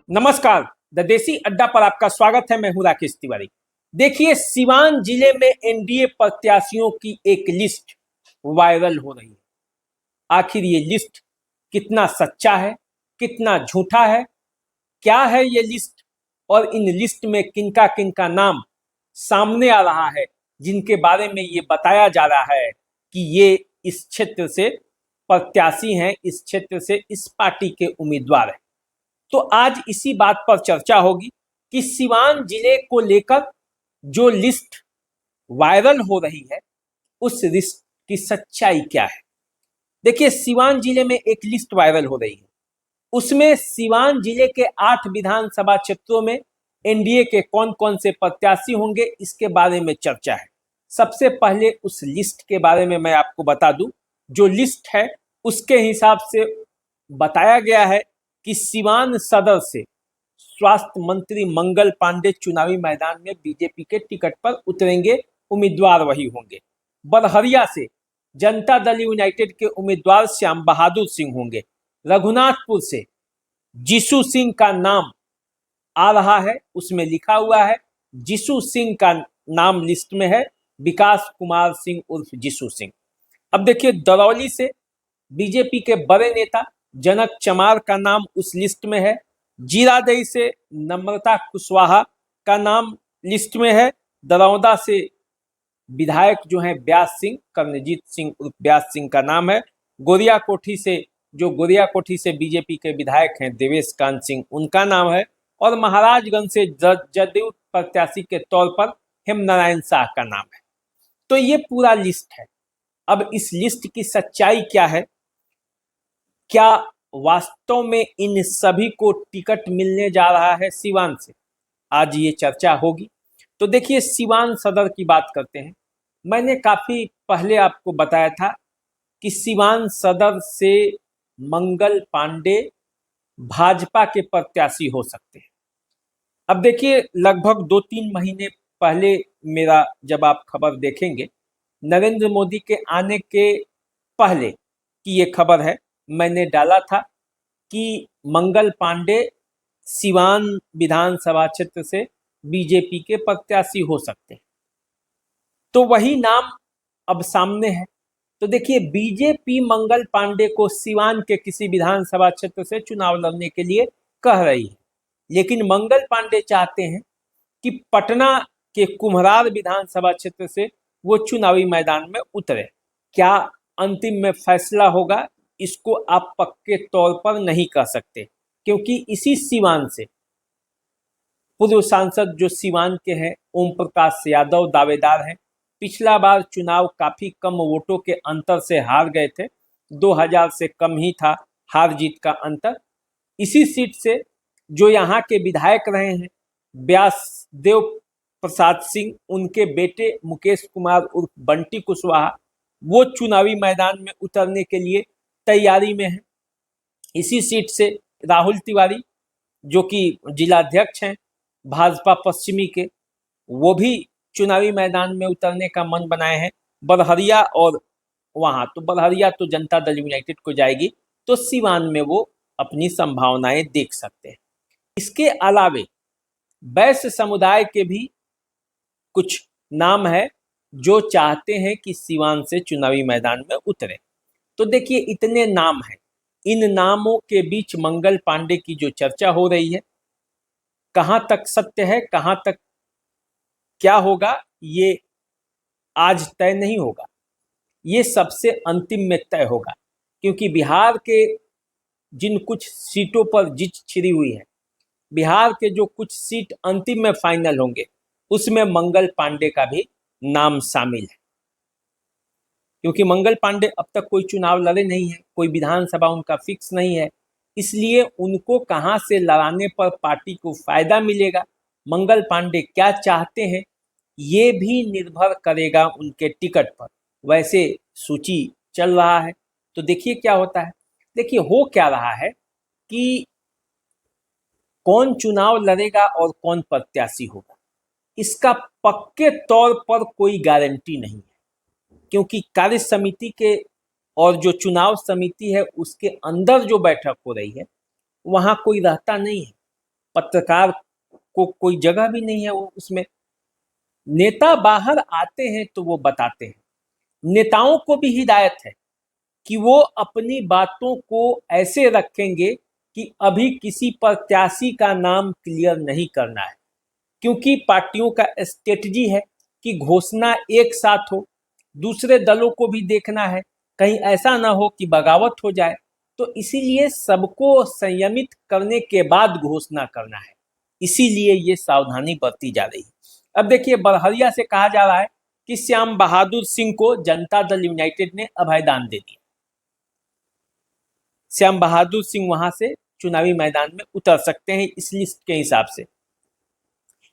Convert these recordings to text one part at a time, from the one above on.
नमस्कार। द देसी अड्डा पर आपका स्वागत है। मैं हूं राकेश तिवारी। देखिए, सिवान जिले में एनडीए प्रत्याशियों की एक लिस्ट वायरल हो रही है। आखिर ये लिस्ट कितना सच्चा है, कितना झूठा है, क्या है ये लिस्ट और इन लिस्ट में किनका किनका नाम सामने आ रहा है, जिनके बारे में ये बताया जा रहा है कि ये इस क्षेत्र से प्रत्याशी हैं, इस क्षेत्र से इस पार्टी के उम्मीदवार हैं। तो आज इसी बात पर चर्चा होगी कि सिवान जिले को लेकर जो लिस्ट वायरल हो रही है, उस लिस्ट की सच्चाई क्या है। देखिए, सिवान जिले में एक लिस्ट वायरल हो रही है। उसमें सिवान जिले के 8 विधानसभा क्षेत्रों में एनडीए के कौन कौन से प्रत्याशी होंगे, इसके बारे में चर्चा है। सबसे पहले उस लिस्ट के बारे में मैं आपको बता दूं। जो लिस्ट है उसके हिसाब से बताया गया है कि सिवान सदर से स्वास्थ्य मंत्री मंगल पांडे चुनावी मैदान में बीजेपी के टिकट पर उतरेंगे, उम्मीदवार वही होंगे। बरहरिया से जनता दल यूनाइटेड के उम्मीदवार श्याम बहादुर सिंह होंगे। रघुनाथपुर से जीसू सिंह का नाम आ रहा है, उसमें लिखा हुआ है जीसू सिंह का नाम लिस्ट में है, विकास कुमार सिंह उर्फ जीसू सिंह। अब देखिए, दरौली से बीजेपी के बड़े नेता जनक चमार का नाम उस लिस्ट में है। जीरादेई से नम्रता कुशवाहा का नाम लिस्ट में है। दरौदा से विधायक जो हैं व्यास सिंह, कर्णजीत सिंह उर्फ व्यास सिंह का नाम है। गोरियाकोठी से बीजेपी के विधायक हैं देवेश कांत सिंह, उनका नाम है। और महाराजगंज से जदयू प्रत्याशी के तौर पर हेमनारायण शाह का नाम है। तो ये पूरा लिस्ट है। अब इस लिस्ट की सच्चाई क्या है, क्या वास्तव में इन सभी को टिकट मिलने जा रहा है सिवान से, आज ये चर्चा होगी। तो देखिए, सिवान सदर की बात करते हैं। मैंने काफी पहले आपको बताया था कि सिवान सदर से मंगल पांडे भाजपा के प्रत्याशी हो सकते हैं। अब देखिए, लगभग 2-3 महीने पहले मेरा जब आप खबर देखेंगे, नरेंद्र मोदी के आने के पहले की ये खबर है, मैंने डाला था कि मंगल पांडे सिवान विधानसभा क्षेत्र से बीजेपी के प्रत्याशी हो सकते हैं। तो वही नाम अब सामने है। तो देखिए, बीजेपी मंगल पांडे को सिवान के किसी विधानसभा क्षेत्र से चुनाव लड़ने के लिए कह रही है, लेकिन मंगल पांडे चाहते हैं कि पटना के कुम्हरार विधानसभा क्षेत्र से वो चुनावी मैदान में उतरे। क्या अंतिम में फैसला होगा, इसको आप पक्के तौर पर नहीं कह सकते, क्योंकि इसी सिवान से पूर्व सांसद जो सिवान के हैं ओम प्रकाश यादव दावेदार हैं। पिछला बार चुनाव काफी कम वोटों के अंतर से हार गए थे, 2000 से कम ही था हार जीत का अंतर। इसी सीट से जो यहाँ के विधायक रहे हैं व्यासदेव प्रसाद सिंह, उनके बेटे मुकेश कुमार उर्फ बंटी कुशवाहा, वो चुनावी मैदान में उतरने के लिए तैयारी में है। इसी सीट से राहुल तिवारी जो कि जिलाध्यक्ष हैं भाजपा पश्चिमी के, वो भी चुनावी मैदान में उतरने का मन बनाए हैं। बरहरिया और वहां तो बरहरिया तो जनता दल यूनाइटेड को जाएगी, तो सिवान में वो अपनी संभावनाएं देख सकते हैं। इसके अलावे वैश्य समुदाय के भी कुछ नाम है जो चाहते हैं कि सिवान से चुनावी मैदान में उतरे। तो देखिए, इतने नाम हैं। इन नामों के बीच मंगल पांडे की जो चर्चा हो रही है, कहां तक सत्य है, कहां तक क्या होगा, ये आज तय नहीं होगा, ये सबसे अंतिम में तय होगा। क्योंकि बिहार के जिन कुछ सीटों पर जीत छिड़ी हुई है, बिहार के जो कुछ सीट अंतिम में फाइनल होंगे, उसमें मंगल पांडे का भी नाम शामिल है। क्योंकि मंगल पांडे अब तक कोई चुनाव लड़े नहीं है, कोई विधानसभा उनका फिक्स नहीं है, इसलिए उनको कहां से लड़ाने पर पार्टी को फायदा मिलेगा, मंगल पांडे क्या चाहते हैं, ये भी निर्भर करेगा उनके टिकट पर। वैसे सूची चल रहा है, तो देखिए क्या होता है। देखिए, हो क्या रहा है कि कौन चुनाव लड़ेगा और कौन प्रत्याशी होगा, इसका पक्के तौर पर कोई गारंटी नहीं है। क्योंकि कार्य समिति के और जो चुनाव समिति है उसके अंदर जो बैठक हो रही है, वहां कोई रहता नहीं है। पत्रकार को कोई जगह भी नहीं है वो उसमें। नेता बाहर आते हैं तो वो बताते हैं, नेताओं को भी हिदायत है कि वो अपनी बातों को ऐसे रखेंगे कि अभी किसी प्रत्याशी का नाम क्लियर नहीं करना है, क्योंकि पार्टियों का स्ट्रेटजी है कि घोषणा एक साथ हो, दूसरे दलों को भी देखना है, कहीं ऐसा ना हो कि बगावत हो जाए, तो इसीलिए सबको संयमित करने के बाद घोषणा करना है, इसीलिए ये सावधानी बरती जा रही है। अब देखिए, बड़हरिया से कहा जा रहा है कि श्याम बहादुर सिंह को जनता दल यूनाइटेड ने अभयदान दे दिया। श्याम बहादुर सिंह वहां से चुनावी मैदान में उतर सकते हैं इस लिस्ट के हिसाब से।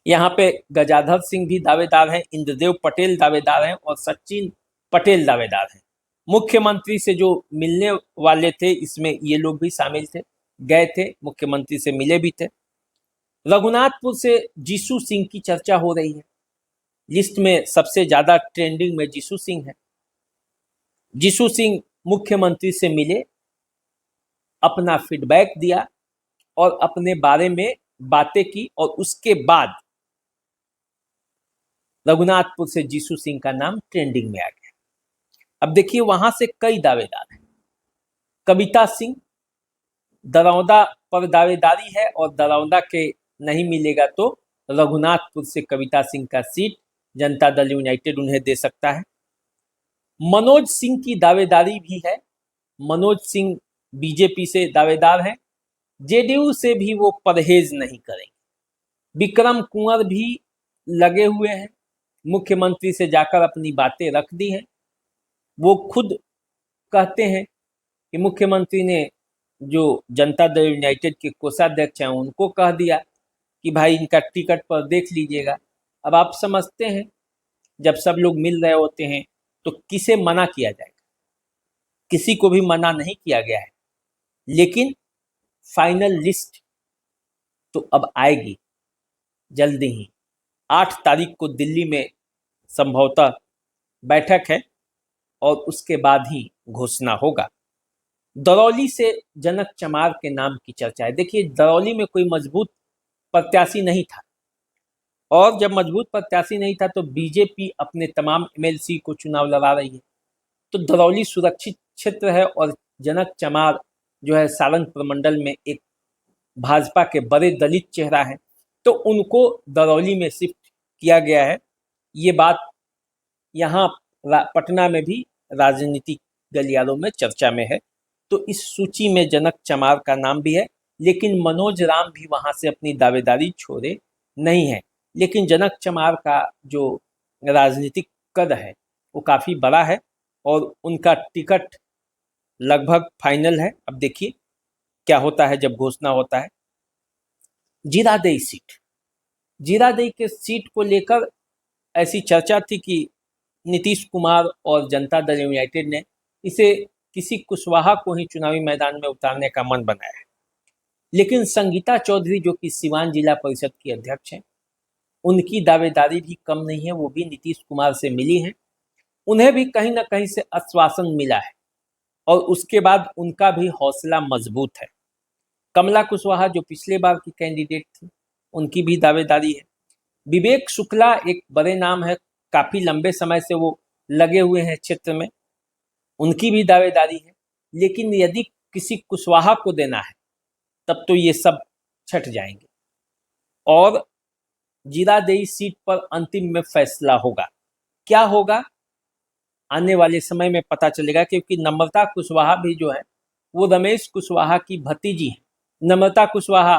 यहाँ पे गजाधर सिंह भी दावेदार हैं, इंद्रदेव पटेल दावेदार हैं और सचिन पटेल दावेदार हैं। मुख्यमंत्री से जो मिलने वाले थे इसमें ये लोग भी शामिल थे, गए थे, मुख्यमंत्री से मिले भी थे। रघुनाथपुर से जीसू सिंह की चर्चा हो रही है, लिस्ट में सबसे ज्यादा ट्रेंडिंग में जीसू सिंह है। जीसू सिंह मुख्यमंत्री से मिले, अपना फीडबैक दिया और अपने बारे में बातें की, और उसके बाद रघुनाथपुर से जीसू सिंह का नाम ट्रेंडिंग में आ गया। अब देखिए, वहां से कई दावेदार हैं। कविता सिंह, दरौंदा पर दावेदारी है और दरौंदा के नहीं मिलेगा तो रघुनाथपुर से कविता सिंह का सीट जनता दल यूनाइटेड उन्हें दे सकता है। मनोज सिंह की दावेदारी भी है, मनोज सिंह बीजेपी से दावेदार हैं, जेडीयू से भी वो परहेज नहीं करेंगे। विक्रम कुंवर भी लगे हुए हैं, मुख्यमंत्री से जाकर अपनी बातें रख दी हैं। वो खुद कहते हैं कि मुख्यमंत्री ने जो जनता दल यूनाइटेड के कोषाध्यक्ष हैं उनको कह दिया कि भाई इनका टिकट पर देख लीजिएगा। अब आप समझते हैं, जब सब लोग मिल रहे होते हैं तो किसे मना किया जाएगा? किसी को भी मना नहीं किया गया है, लेकिन फाइनल लिस्ट तो अब आएगी जल्दी ही। 8 तारीख को दिल्ली में संभवतः बैठक है और उसके बाद ही घोषणा होगा। दरौली से जनक चमार के नाम की चर्चा है। देखिए, दरौली में कोई मजबूत प्रत्याशी नहीं था, और जब मजबूत प्रत्याशी नहीं था तो बीजेपी अपने तमाम एमएलसी को चुनाव लड़ा रही है, तो दरौली सुरक्षित क्षेत्र है और जनक चमार जो है सारंग प्रमंडल में एक भाजपा के बड़े दलित चेहरा है, तो उनको दरौली में शिफ्ट किया गया है। ये बात यहाँ पटना में भी राजनीतिक गलियारों में चर्चा में है, तो इस सूची में जनक चमार का नाम भी है, लेकिन मनोज राम भी वहां से अपनी दावेदारी छोड़े नहीं है। लेकिन जनक चमार का जो राजनीतिक कद है वो काफ़ी बड़ा है और उनका टिकट लगभग फाइनल है। अब देखिए क्या होता है जब घोषणा होता है। जीरादेई सीट, जीरादेई के सीट को लेकर ऐसी चर्चा थी कि नीतीश कुमार और जनता दल यूनाइटेड ने इसे किसी कुशवाहा को ही चुनावी मैदान में उतारने का मन बनाया है, लेकिन संगीता चौधरी जो कि सिवान जिला परिषद की अध्यक्ष हैं, उनकी दावेदारी भी कम नहीं है। वो भी नीतीश कुमार से मिली हैं, उन्हें भी कहीं ना कहीं से आश्वासन मिला है और उसके बाद उनका भी हौसला मजबूत है। कमला कुशवाहा जो पिछले बार की कैंडिडेट थी, उनकी भी दावेदारी है। विवेक शुक्ला एक बड़े नाम है, काफ़ी लंबे समय से वो लगे हुए हैं क्षेत्र में, उनकी भी दावेदारी है। लेकिन यदि किसी कुशवाहा को देना है तब तो ये सब छट जाएंगे और जीरादेई सीट पर अंतिम में फैसला होगा। क्या होगा आने वाले समय में पता चलेगा, क्योंकि नम्रता कुशवाहा भी जो है वो रमेश कुशवाहा की भतीजी है। नम्रता कुशवाहा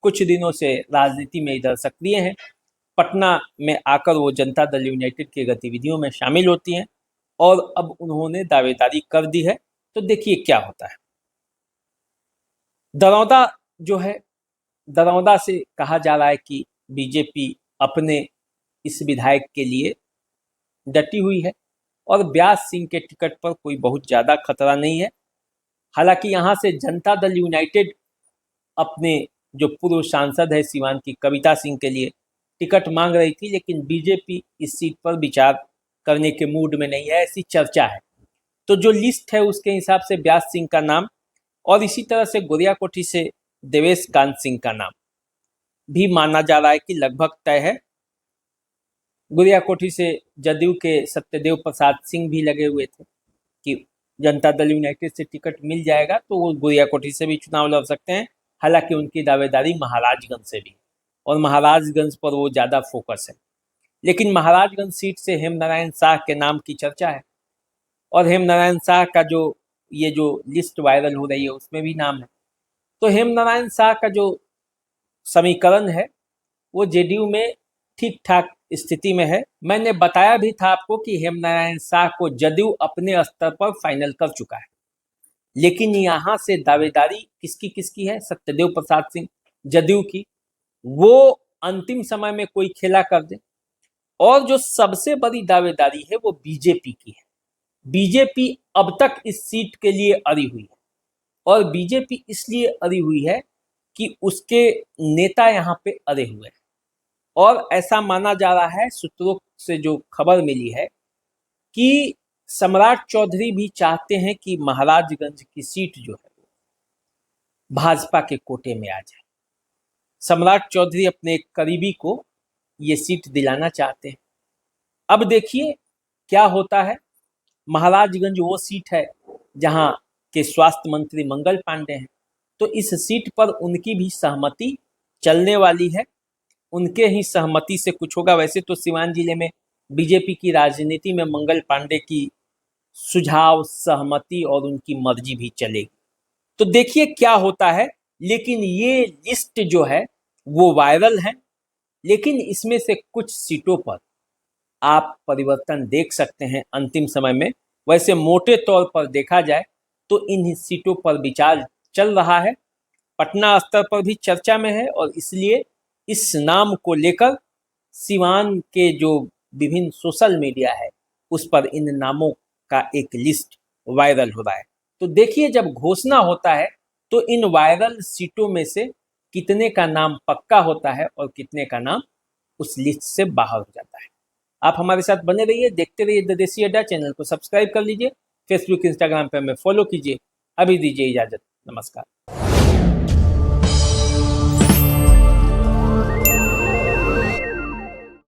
कुछ दिनों से राजनीति में इधर सक्रिय हैं, पटना में आकर वो जनता दल यूनाइटेड की गतिविधियों में शामिल होती हैं और अब उन्होंने दावेदारी कर दी है। तो देखिए क्या होता है। दरौंदा जो है, दरौंदा से कहा जा रहा है कि बीजेपी अपने इस विधायक के लिए डटी हुई है और व्यास सिंह के टिकट पर कोई बहुत ज़्यादा खतरा नहीं है। हालांकि यहाँ से जनता दल यूनाइटेड अपने जो पूर्व सांसद है सिवान की कविता सिंह के लिए टिकट मांग रही थी, लेकिन बीजेपी इस सीट पर विचार करने के मूड में नहीं है, ऐसी चर्चा है। तो जो लिस्ट है उसके हिसाब से व्यास सिंह का नाम और इसी तरह से गोरियाकोठी से देवेश कांत सिंह का नाम भी माना जा रहा है कि लगभग तय है। गुरियाकोठी से जदयू के सत्यदेव प्रसाद सिंह भी लगे हुए थे कि जनता दल यूनाइटेड से टिकट मिल जाएगा तो वो गुरियाकोठी से भी चुनाव लड़ सकते हैं। हालांकि उनकी दावेदारी महाराजगंज से भी है और महाराजगंज पर वो ज़्यादा फोकस है। लेकिन महाराजगंज सीट से हेमनारायण शाह के नाम की चर्चा है और हेमनारायण शाह का जो लिस्ट वायरल हो रही है उसमें भी नाम है। तो हेमनारायण शाह का जो समीकरण है वो जेडीयू में ठीक ठाक स्थिति में है। मैंने बताया भी था आपको कि हेमनारायण शाह को जदयू अपने स्तर पर फाइनल कर चुका है, लेकिन यहाँ से दावेदारी किसकी किसकी है? सत्यदेव प्रसाद सिंह जदयू की, वो अंतिम समय में कोई खेला कर दे। और जो सबसे बड़ी दावेदारी है वो बीजेपी की है। बीजेपी अब तक इस सीट के लिए अड़ी हुई है और बीजेपी इसलिए अड़ी हुई है कि उसके नेता यहाँ पे अड़े हुए हैं और ऐसा माना जा रहा है, सूत्रों से जो खबर मिली है, कि सम्राट चौधरी भी चाहते हैं कि महाराजगंज की सीट जो है भाजपा के कोटे में आ जाए। सम्राट चौधरी अपने एक करीबी को ये सीट दिलाना चाहते हैं। अब देखिए क्या होता है। महाराजगंज वो सीट है जहां के स्वास्थ्य मंत्री मंगल पांडे हैं, तो इस सीट पर उनकी भी सहमति चलने वाली है। उनके ही सहमति से कुछ होगा। वैसे तो सिवान जिले में बीजेपी की राजनीति में मंगल पांडे की सुझाव, सहमति और उनकी मर्जी भी चलेगी। तो देखिए क्या होता है। लेकिन ये लिस्ट जो है वो वायरल है, लेकिन इसमें से कुछ सीटों पर आप परिवर्तन देख सकते हैं अंतिम समय में। वैसे मोटे तौर पर देखा जाए तो इन सीटों पर विचार चल रहा है, पटना स्तर पर भी चर्चा में है और इसलिए इस नाम को लेकर सिवान के जो विभिन्न सोशल मीडिया है उस पर इन नामों का एक लिस्ट वायरल हो रहा है। तो देखिए जब घोषणा होता है तो इन वायरल सीटों में से कितने का नाम पक्का होता है और कितने का नाम उस लिस्ट से बाहर हो जाता है। आप हमारे साथ बने रहिए, देखते रहिए द देसी अड्डा। चैनल को सब्सक्राइब कर लीजिए, फेसबुक इंस्टाग्राम पे हमें फॉलो कीजिए। अभी दीजिए इजाजत, नमस्कार।